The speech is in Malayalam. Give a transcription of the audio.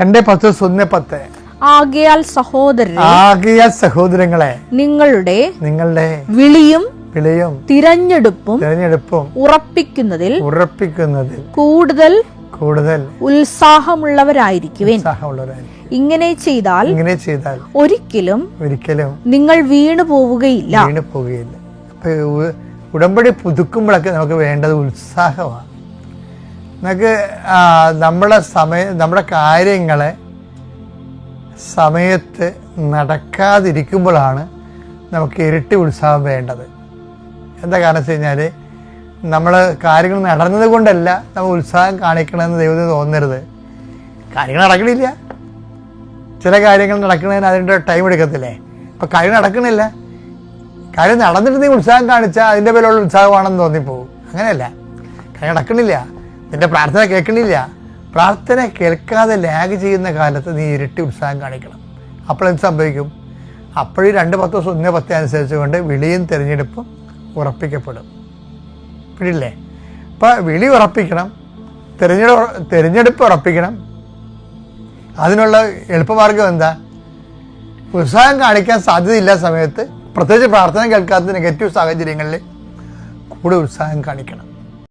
2:10 ആകയാൽ സഹോദരങ്ങളെ നിങ്ങളുടെ വിളിയും തിരഞ്ഞെടുപ്പും ഉറപ്പിക്കുന്നതിൽ കൂടുതൽ ഉത്സാഹമുള്ളവരായിരിക്കുവിൻ. ഇങ്ങനെ ചെയ്താൽ ഒരിക്കലും നിങ്ങൾ വീണു പോവുകയില്ല. ഉടമ്പടി പുതുക്കുമ്പോഴൊക്കെ നമുക്ക് വേണ്ടത് ഉത്സാഹമാണ്. നമുക്ക് നമ്മുടെ കാര്യങ്ങളെ സമയത്ത് നടക്കാതിരിക്കുമ്പോഴാണ് നമുക്ക് ഇരട്ടി ഉത്സാഹം വേണ്ടത്. എന്താ കാരണം വെച്ച് കഴിഞ്ഞാൽ നമ്മൾ കാര്യങ്ങൾ നടന്നത് കൊണ്ടല്ല നമ്മൾ ഉത്സാഹം കാണിക്കണമെന്ന് ദൈവത്തിന് തോന്നരുത്. കാര്യങ്ങൾ നടക്കണില്ല, ചില കാര്യങ്ങൾ നടക്കണതിന് അതിൻ്റെ ടൈം എടുക്കത്തില്ലേ. അപ്പം കാര്യം നടക്കണില്ല, കാര്യം നടന്നിട്ട് നീ ഉത്സാഹം കാണിച്ചാൽ അതിൻ്റെ പേരുള്ള ഉത്സാഹമാണെന്ന് തോന്നിപ്പോകും. അങ്ങനെയല്ല, കാര്യം നടക്കണില്ല, നിൻ്റെ പ്രാർത്ഥന കേൾക്കണില്ല. പ്രാർത്ഥന കേൾക്കാതെ ലാഗ് ചെയ്യുന്ന കാലത്ത് നീ ഇരട്ടി ഉത്സാഹം കാണിക്കണം. അപ്പോഴെന്ത് സംഭവിക്കും? അപ്പോഴും 2:10 അനുസരിച്ചുകൊണ്ട് വിളിയും തിരഞ്ഞെടുപ്പും ഉറപ്പിക്കപ്പെടും. പിടില്ലേ? അപ്പം വിളി ഉറപ്പിക്കണം, തിരഞ്ഞെടുപ്പ് ഉറപ്പിക്കണം. അതിനുള്ള എളുപ്പമാർഗം എന്താ? ഉത്സാഹം കാണിക്കാൻ സാധ്യതയില്ലാത്ത സമയത്ത്, പ്രത്യേകിച്ച് പ്രാർത്ഥന കേൾക്കാത്ത നെഗറ്റീവ് സാഹചര്യങ്ങളിൽ കൂടെ ഉത്സാഹം കാണിക്കണം.